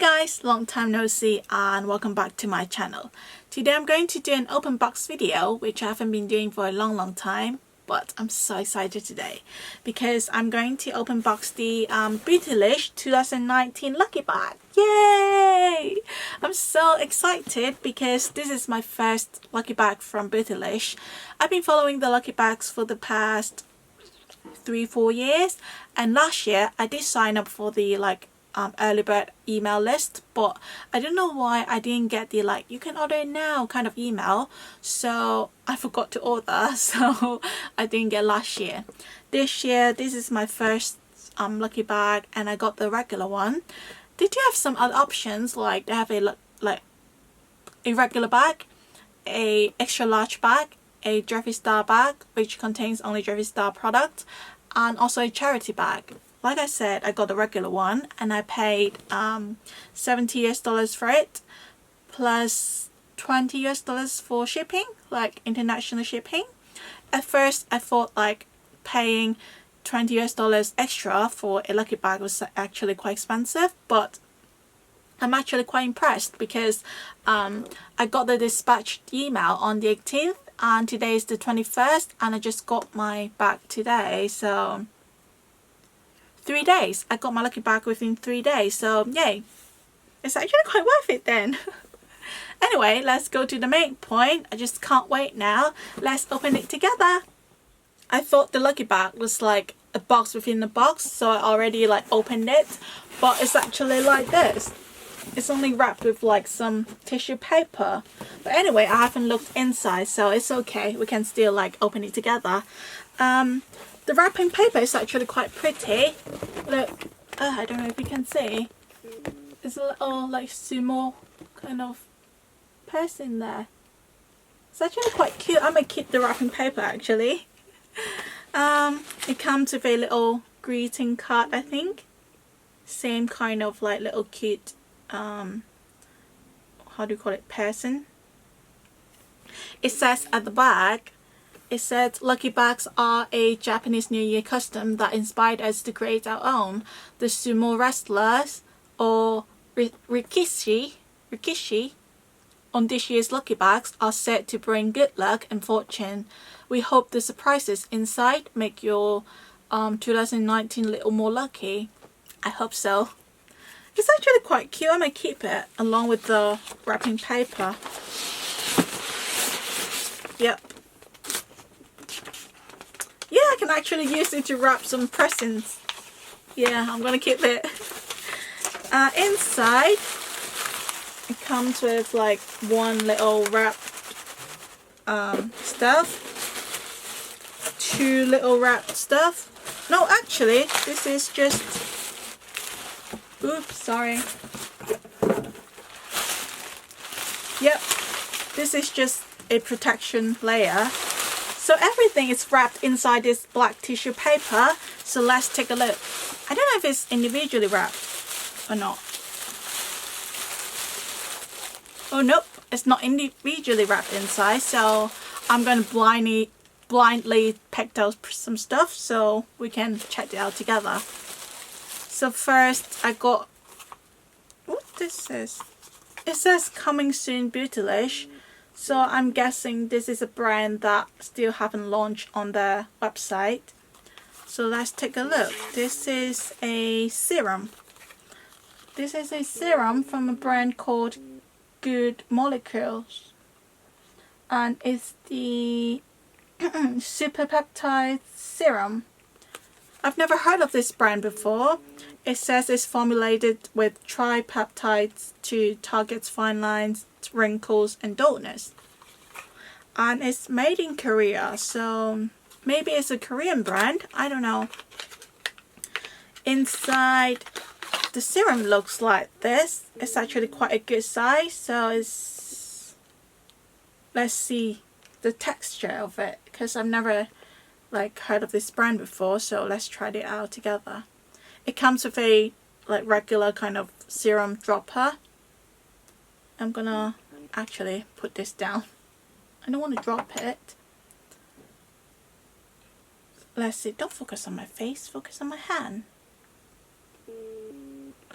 guys, long time no see and welcome back to my channel. Today I'm going to do an open box video which I haven't been doing for a long time, but I'm so excited today because I'm going to open box the Beautylish 2019 Lucky Bag. Yay! I'm so excited because this is my first Lucky Bag from Beautylish. I've been following the Lucky Bags for the past 3-4 years, and last year I did sign up for the early bird email list, but I don't know why I didn't get the you can order it now kind of email, so I forgot to order, so I didn't get last year. This year this is my first Lucky Bag and I got the regular one. They do have some other options, like they have a regular bag, a extra large bag, a Juvia Star bag which contains only Juvia Star products, and also a charity bag. Like I said, I got the regular one and I paid $70 for it, plus $20 for shipping, like international shipping. At first I thought paying $20 extra for a Lucky Bag was actually quite expensive, but I'm actually quite impressed because I got the dispatched email on the 18th and today is the 21st and I just got my bag today, so 3 days. I got my Lucky Bag within 3 days, so yay. It's actually quite worth it then. Anyway, let's go to the main point. I just can't wait now. Let's open it together. I thought the Lucky Bag was like a box within a box, so I already opened it, but it's actually like this. It's only wrapped with some tissue paper. But anyway, I haven't looked inside, so it's okay. We can still open it together. The wrapping paper is actually quite pretty. Look, I don't know if you can see. There's a little sumo kind of person there. It's actually quite cute. I might keep the wrapping paper actually. It comes with a little greeting card, I think. Same kind of little cute how do you call it, person. It says at the back, it said Lucky Bags are a Japanese New Year custom that inspired us to create our own. The sumo wrestlers, or rikishi on this year's Lucky Bags are said to bring good luck and fortune. We hope the surprises inside make your 2019 a little more lucky. I hope so. It's actually quite cute. I might keep it along with the wrapping paper. Yep. Yeah, I can actually use it to wrap some presents. Yeah, I'm gonna keep it. Inside, it comes with one little wrapped stuff, 2 little wrapped stuff. No, actually, this is just. Oops, sorry. Yep, this is just a protection layer. So everything is wrapped inside this black tissue paper. So let's take a look. I don't know if it's individually wrapped or not. Oh nope, it's not individually wrapped inside. So I'm going to blindly pick out some stuff so we can check it out together. So first I got, what this is? It says coming soon Beautylish. So I'm guessing this is a brand that still haven't launched on their website. So let's take a look. This is a serum. This is a serum from a brand called Good Molecules. And it's the Super Peptide Serum. I've never heard of this brand before. It says it's formulated with tripeptides to target fine lines, wrinkles and dullness. And it's made in Korea, so maybe it's a Korean brand. I don't know. Inside, the serum looks like this. It's actually quite a good size, so it's... Let's see the texture of it, because I've never heard of this brand before, so let's try it out together. It comes with a regular kind of serum dropper. I'm gonna actually put this down. I don't want to drop it. Let's see, don't focus on my face, focus on my hand.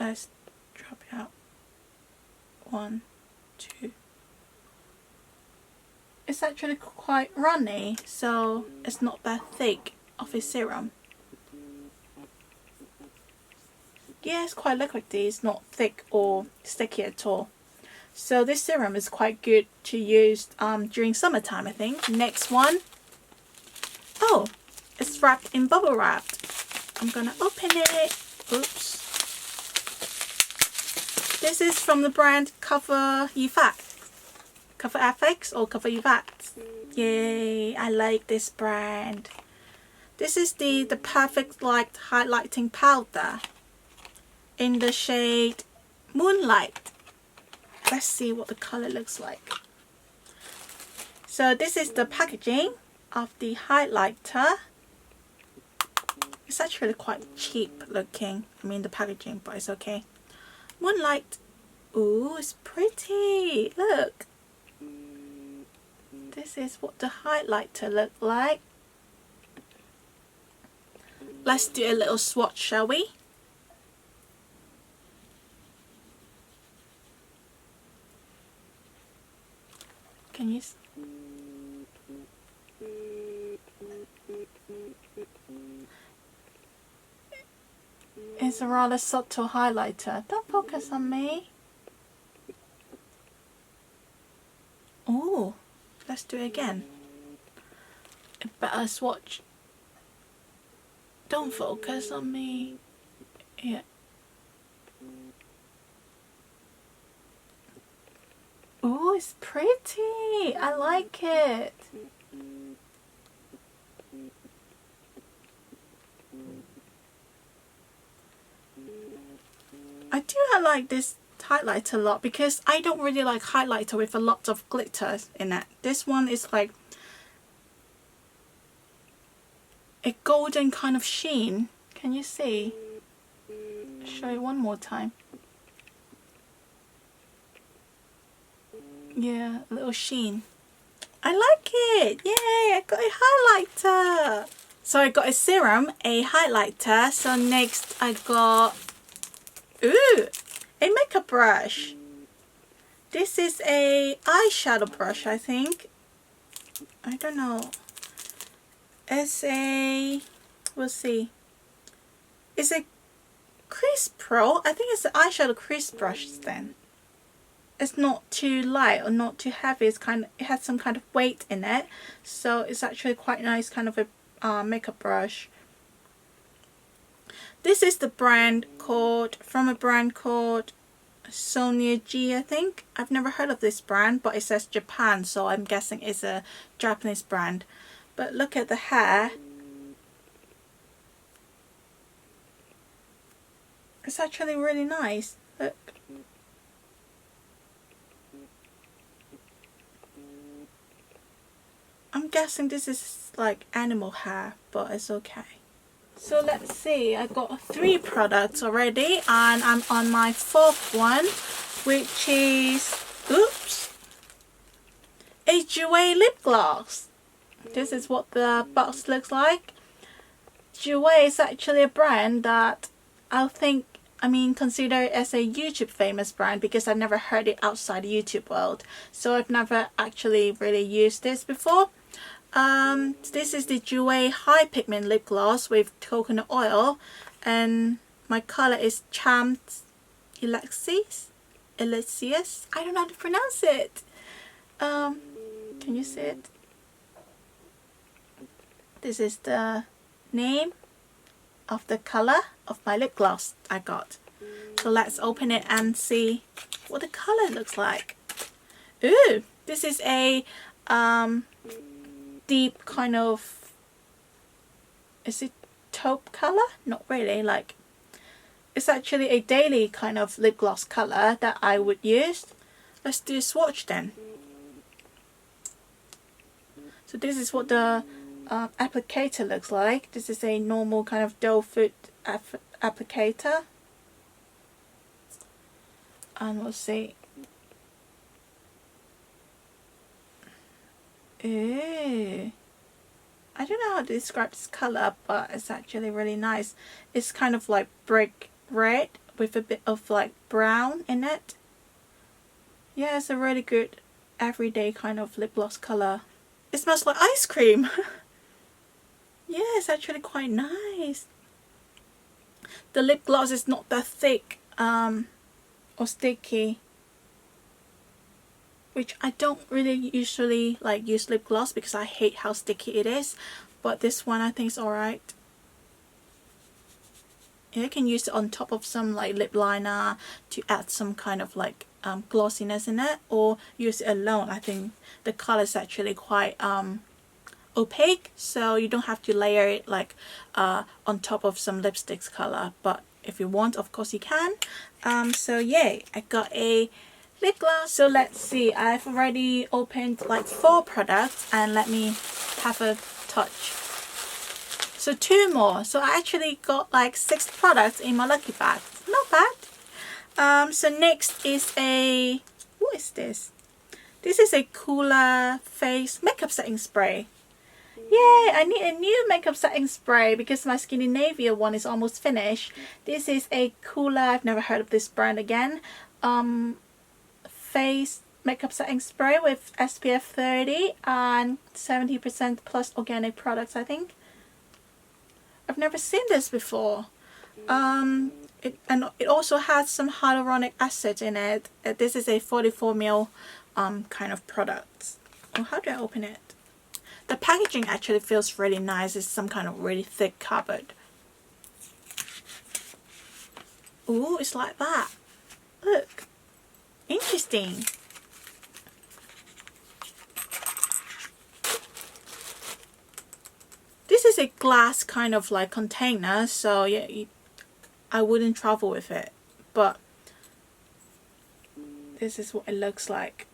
Let's drop it out. 1, 2. It's actually quite runny, so it's not that thick of a serum. Yeah, it's quite liquidy, it's not thick or sticky at all. So this serum is quite good to use during summertime, I think. Next one. Oh, it's wrapped in bubble wrap. I'm gonna open it. Oops. This is from the brand Cover FX or Cover Effect. Yay, I like this brand. This is the perfect light highlighting powder in the shade Moonlight. Let's see what the color looks like. So this is the packaging of the highlighter. It's actually quite cheap looking, I mean the packaging, but it's okay. Moonlight. Ooh, it's pretty. Look. This is what the highlighter looked like. Let's do a little swatch, shall we? Can you... It's a rather subtle highlighter. Don't focus on me. Oh, let's do it again. A better swatch. Don't focus on me. Yeah. Oh, it's pretty. I like it. I do like this highlighter a lot because I don't really like highlighter with a lot of glitter in it. This one is like a golden kind of sheen. Can you see? I'll show you one more time. Yeah, a little sheen. I like it. Yay, I got a highlighter. So I got a serum, a highlighter. So next I got, ooh, a makeup brush. This is a eyeshadow brush, I think. I don't know. It's a, we'll see. It's a crease pro. I think it's the eyeshadow crease brush then. It's not too light or not too heavy. It's kind of, it has some kind of weight in it, so it's actually quite nice kind of a makeup brush. This is the brand called, from a brand called Sonia G, I think. I've never heard of this brand, but it says Japan, so I'm guessing it's a Japanese brand. But look at the hair. It's actually really nice. Look. I'm guessing this is like animal hair, but it's okay. So let's see, I got 3 products already and I'm on my 4th one, which is, oops, a Juvia lip gloss. This is what the box looks like. Juvia is actually a brand that consider it as a YouTube famous brand because I've never heard it outside the YouTube world. So I've never actually really used this before. This is the Juvia High Pigment Lip Gloss with coconut oil, and my color is Champs Elixius. I don't know how to pronounce it. Can you see it? This is the name of the color of my lip gloss I got. So let's open it and see what the color looks like. Ooh, this is a deep kind of, is it taupe color? Not really, like it's actually a daily kind of lip gloss color that I would use. Let's do a swatch then. So this is what the applicator looks like. This is a normal kind of doe foot applicator, and we'll see. Ooh, I don't know how to describe this color, but it's actually really nice. It's kind of like brick red with a bit of like brown in it. Yeah, it's a really good everyday kind of lip gloss color. It smells like ice cream. Yeah, it's actually quite nice. The lip gloss is not that thick or sticky, which I don't really usually like use lip gloss because I hate how sticky it is, but this one I think is alright. You can use it on top of some like lip liner to add some kind of like glossiness in it, or use it alone. I think the color is actually quite opaque, so you don't have to layer it like on top of some lipstick's color, but if you want, of course you can. So yay, I got a lip gloss. So let's see, I've already opened like 4 products, and let me have a touch. So 2 more, so I actually got like 6 products in my lucky bag. Not bad. So next is a, what is this? This is a Coola face makeup setting spray. Yay, I need a new makeup setting spray because my Scandinavia one is almost finished. This is a Coola, I've never heard of this brand again, face makeup setting spray with SPF 30 and 70% plus organic products, I think. I've never seen this before. It also has some hyaluronic acid in it. This is a 44ml kind of product. Oh, how do I open it? The packaging actually feels really nice. It's some kind of really thick cupboard. Ooh, it's like that. Look. Interesting. This is a glass kind of like container, so yeah, I wouldn't travel with it. But this is what it looks like.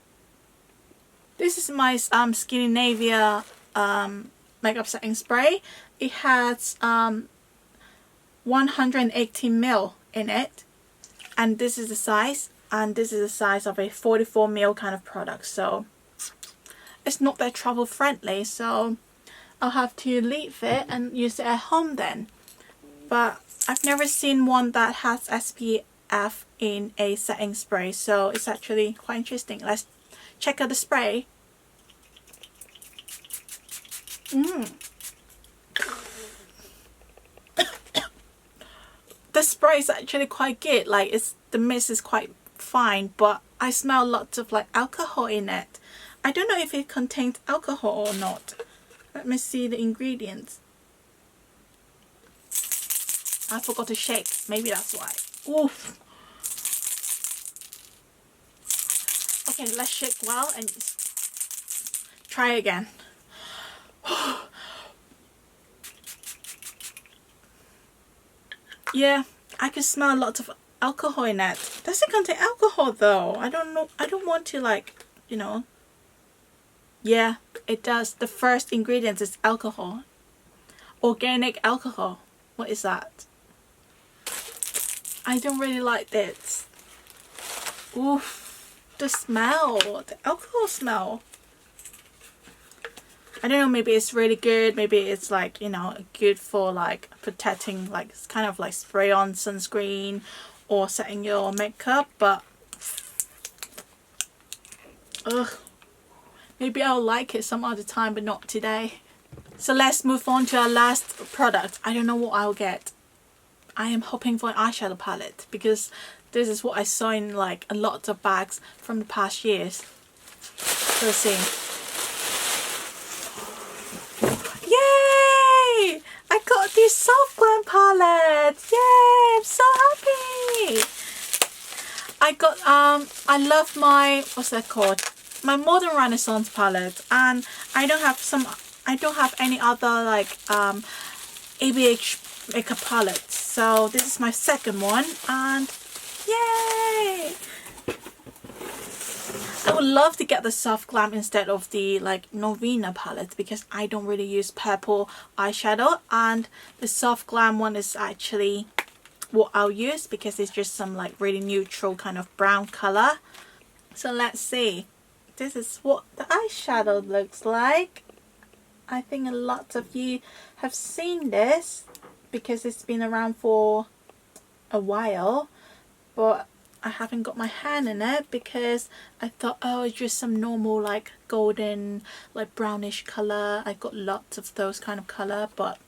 This is my Scandinavia makeup setting spray. It has 180ml in it, and this is the size, and this is the size of a 44ml kind of product, so it's not that travel friendly, so I'll have to leave it and use it at home then. But I've never seen one that has SPF in a setting spray, so it's actually quite interesting. Let's check out the spray. The spray is actually quite good. Like, the mist is quite fine, but I smell lots of like alcohol in it. I don't know if it contains alcohol or not. Let me see the ingredients. I forgot to shake. Maybe that's why. Oof. Okay, let's shake well and try again. Yeah, I can smell lots of alcohol in it. Does it contain alcohol though? I don't know. I don't want to, like, you know. Yeah, it does. The first ingredient is alcohol. Organic alcohol. What is that? I don't really like this. Oof. The smell. The alcohol smell. I don't know, maybe it's really good, maybe it's like, you know, good for like protecting, like it's kind of like spray on sunscreen or setting your makeup, but ugh, maybe I'll like it some other time but not today. So let's move on to our last product. I don't know what I'll get. I am hoping for an eyeshadow palette because this is what I saw in like a lot of bags from the past years. So let's see. Yay! I got this soft glam palette. Yay! I'm so happy. I got I love my, what's that called? My Modern Renaissance palette, and I don't have any other like ABH makeup palettes. So this is my second one, and yay! I would love to get the soft glam instead of the like Novena palette because I don't really use purple eyeshadow, and the soft glam one is actually what I'll use because it's just some like really neutral kind of brown color. So let's see. This is what the eyeshadow looks like. I think a lot of you have seen this because it's been around for a while, but I haven't got my hand in it because I thought, oh, it's just some normal like golden, like brownish color. I got lots of those kind of color, but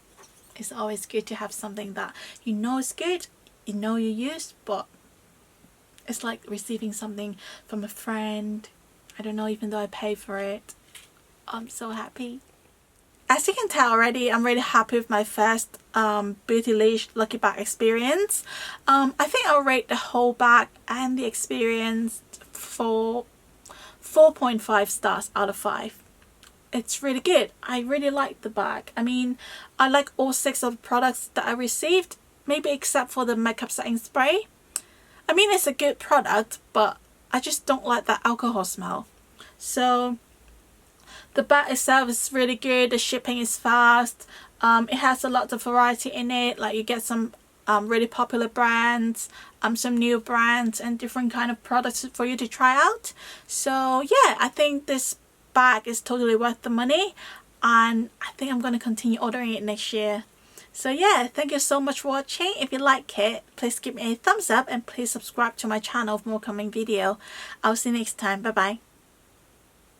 it's always good to have something that you know is good, you know you use, but it's like receiving something from a friend. I don't know, even though I pay for it, I'm so happy. As you can tell already, I'm really happy with my first Beautylish Lucky Bag experience. I think I'll rate the whole bag and the experience for 4.5 stars out of 5. It's really good. I really like the bag. I mean, I like all 6 of the products that I received, maybe except for the makeup setting spray. I mean, it's a good product, but I just don't like that alcohol smell. So the bag itself is really good. The shipping is fast. It has a lot of variety in it. Like you get some really popular brands, some new brands, and different kind of products for you to try out. So yeah, I think this bag is totally worth the money, and I think I'm going to continue ordering it next year. So yeah, thank you so much for watching. If you like it, please give me a thumbs up and please subscribe to my channel for more coming video. I'll see you next time. Bye bye.